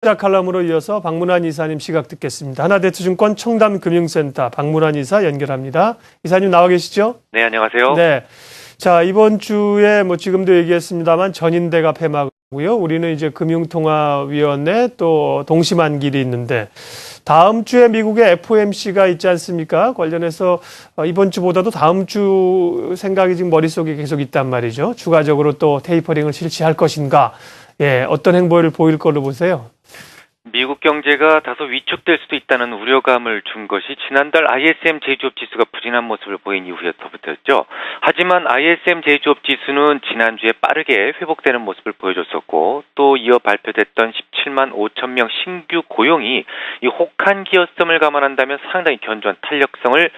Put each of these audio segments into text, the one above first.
칼럼으로 이어서 박문환 이사님 시각 듣겠습니다. 하나대투증권 청담금융센터 박문환 이사 연결합니다. 이사님 나와 계시죠? 네, 안녕하세요. 네. 자, 이번 주에 지금도 얘기했습니다만 전인대가 폐막이고요. 우리는 이제 금융통화위원회 또 동시만길이 있는데 다음 주에 미국의 FOMC가 있지 않습니까? 관련해서 이번 주보다도 다음 주 생각이 지금 머릿속에 계속 있단 말이죠. 추가적으로 또 테이퍼링을 실시할 것인가? 예, 어떤 행보를 보일 걸로 보세요? 미국 경제가 다소 위축될 수도 있다는 우려감을 준 것이 지난달 ISM 제조업 지수가 부진한 모습을 보인 이후부터였죠. 하지만 ISM 제조업 지수는 지난주에 빠르게 회복되는 모습을 보여줬었고 또 이어 발표됐던 17만 5천 명 신규 고용이 이 혹한 기여성을 감안한다면 상당히 견조한 탄력성을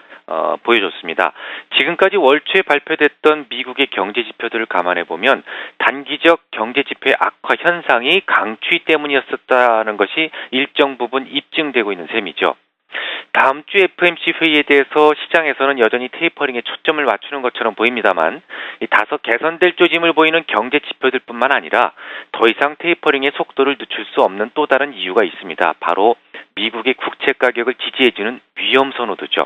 보여줬습니다. 지금까지 월초에 발표됐던 미국의 경제 지표들을 감안해보면 단기적 경제 지표의 악화 현상이 강추위 때문이었었다는 것이 일정 부분 입증되고 있는 셈이죠. 다음 주 FOMC 회의에 대해서 시장에서는 여전히 테이퍼링에 초점을 맞추는 것처럼 보입니다만 다소 개선될 조짐을 보이는 경제 지표들뿐만 아니라 더 이상 테이퍼링의 속도를 늦출 수 없는 또 다른 이유가 있습니다. 바로 미국의 국채 가격을 지지해주는 위험 선호도죠.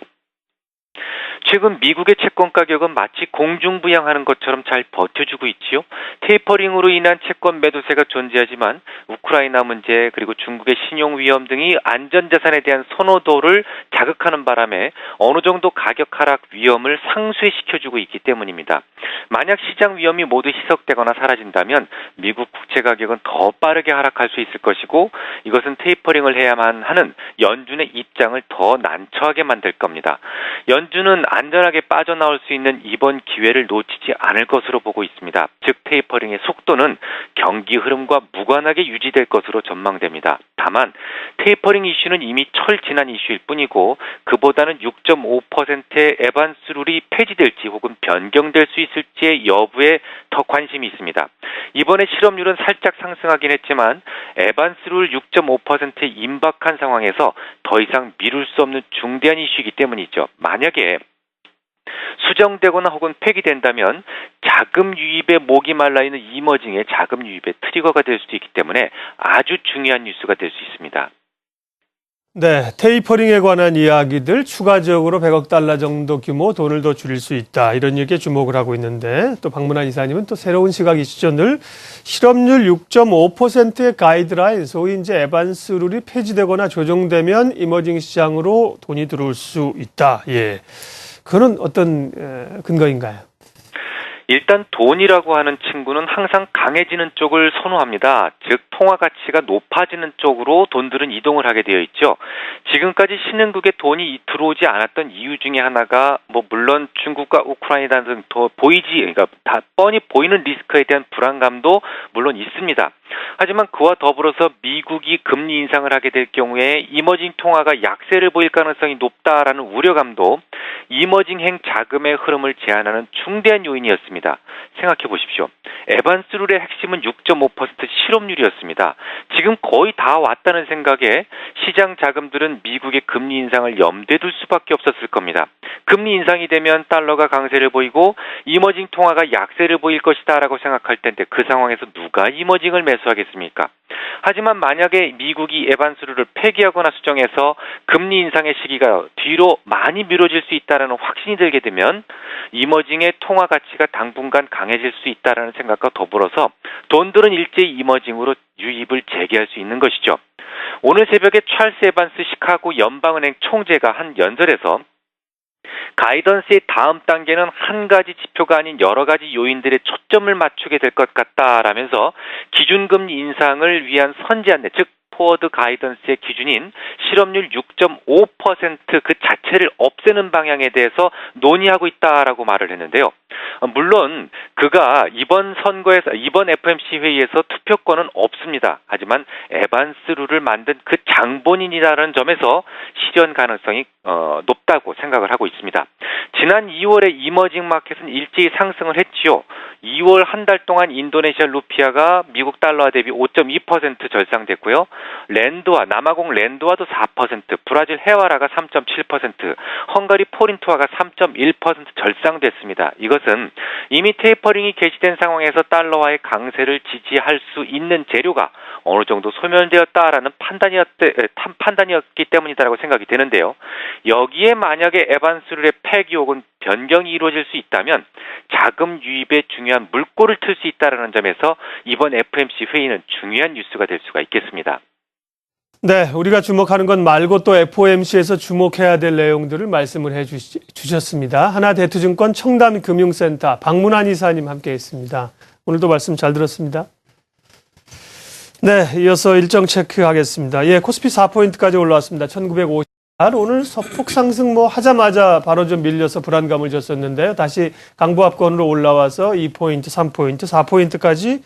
최근 미국의 채권 가격은 마치 공중부양하는 것처럼 잘 버텨주고 있지요. 테이퍼링으로 인한 채권 매도세가 존재하지만 우크라이나 문제 그리고 중국의 신용 위험 등이 안전자산에 대한 선호도를 자극하는 바람에 어느 정도 가격 하락 위험을 상쇄시켜주고 있기 때문입니다. 만약 시장 위험이 모두 희석되거나 사라진다면 미국 국채 가격은 더 빠르게 하락할 수 있을 것이고 이것은 테이퍼링을 해야만 하는 연준의 입장을 더 난처하게 만들 겁니다. 연준은 안전하게 빠져나올 수 있는 이번 기회를 놓치지 않을 것으로 보고 있습니다. 즉 테이퍼링의 속도는 경기 흐름과 무관하게 유지될 것으로 전망됩니다. 다만 테이퍼링 이슈는 이미 철지난 이슈일 뿐이고 그보다는 6.5%의 에반스 룰이 폐지될지 혹은 변경될 수 있을지의 여부에 더 관심이 있습니다. 이번에 실업률은 살짝 상승하긴 했지만 에반스 룰 6.5%에 임박한 상황에서 더 이상 미룰 수 없는 중대한 이슈이기 때문이죠. 만약에 수정되거나 혹은 폐기된다면 자금 유입에 목이 말라있는 이머징의 자금 유입의 트리거가 될 수도 있기 때문에 아주 중요한 뉴스가 될 수 있습니다. 네, 테이퍼링에 관한 이야기들 추가적으로 100억 달러 정도 규모 돈을 더 줄일 수 있다. 이런 얘기에 주목을 하고 있는데 또 박문환 이사님은 또 새로운 시각이시죠. 늘 실업률 6.5%의 가이드라인, 소위 이제 에반스 룰이 폐지되거나 조정되면 이머징 시장으로 돈이 들어올 수 있다. 예. 그건 어떤 근거인가요? 일단 돈이라고 하는 친구는 항상 강해지는 쪽을 선호합니다. 즉 통화 가치가 높아지는 쪽으로 돈들은 이동을 하게 되어 있죠. 지금까지 신흥국에 돈이 들어오지 않았던 이유 중에 하나가 물론 중국과 우크라이나 등 더 그러니까 다 뻔히 보이는 리스크에 대한 불안감도 물론 있습니다. 하지만 그와 더불어서 미국이 금리 인상을 하게 될 경우에 이머징 통화가 약세를 보일 가능성이 높다라는 우려감도 이머징행 자금의 흐름을 제한하는 중대한 요인이었습니다. 생각해 보십시오. 에반스 룰의 핵심은 6.5% 실업률이었습니다. 지금 거의 다 왔다는 생각에 시장 자금들은 미국의 금리 인상을 염두에 둘 수밖에 없었을 겁니다. 금리 인상이 되면 달러가 강세를 보이고 이머징 통화가 약세를 보일 것이다라고 생각할 텐데 그 상황에서 누가 이머징을 매수하겠습니까? 하지만 만약에 미국이 에반스 룰을 폐기하거나 수정해서 금리 인상의 시기가 뒤로 많이 미뤄질 수 있다는 확신이 들게 되면 이머징의 통화 가치가 당분간 강해질 수 있다는 생각과 더불어서 돈들은 일제히 이머징으로 유입을 재개할 수 있는 것이죠. 오늘 새벽에 찰스 에반스 시카고 연방은행 총재가 한 연설에서 가이던스의 다음 단계는 한 가지 지표가 아닌 여러 가지 요인들에 초점을 맞추게 될 것 같다라면서 기준금리 인상을 위한 선제 안내, 즉 포워드 가이던스의 기준인 실업률 6.5% 그 자체를 없애는 방향에 대해서 논의하고 있다라고 말을 했는데요. 물론 그가 이번 FOMC 회의에서 투표권은 없습니다. 하지만 에반스 룰을 만든 그 장본인이라는 점에서 실현 가능성이 높다고 생각을 하고 있습니다. 지난 2월에 이머징 마켓은 일제히 상승을 했지요. 2월 한 달 동안 인도네시아 루피아가 미국 달러와 대비 5.2% 절상됐고요. 남아공 랜드와도 3.4%, 브라질 헤와라가 3.7%, 헝가리 포린트화가 3.1% 절상됐습니다. 이것은 이미 테이퍼링이 개시된 상황에서 달러화의 강세를 지지할 수 있는 재료가 어느 정도 소멸되었다라는 판단이었기 때문이다라고 생각이 되는데요. 여기에 만약에 에반스룰의 폐기 혹은 변경이 이루어질 수 있다면 자금 유입에 중요한 물꼬를 틀 수 있다는 점에서 이번 FOMC 회의는 중요한 뉴스가 될 수가 있겠습니다. 네, 우리가 주목하는 것 말고 또 FOMC에서 주목해야 될 내용들을 말씀을 해주셨습니다. 하나대투증권 청담금융센터 박문환 이사님 함께했습니다. 오늘도 말씀 잘 들었습니다. 네, 이어서 일정 체크하겠습니다. 예, 코스피 4포인트까지 올라왔습니다. 1950. 오늘 소폭 상승 하자마자 바로 좀 밀려서 불안감을 줬었는데요. 다시 강보합권으로 올라와서 2포인트, 3포인트, 4포인트까지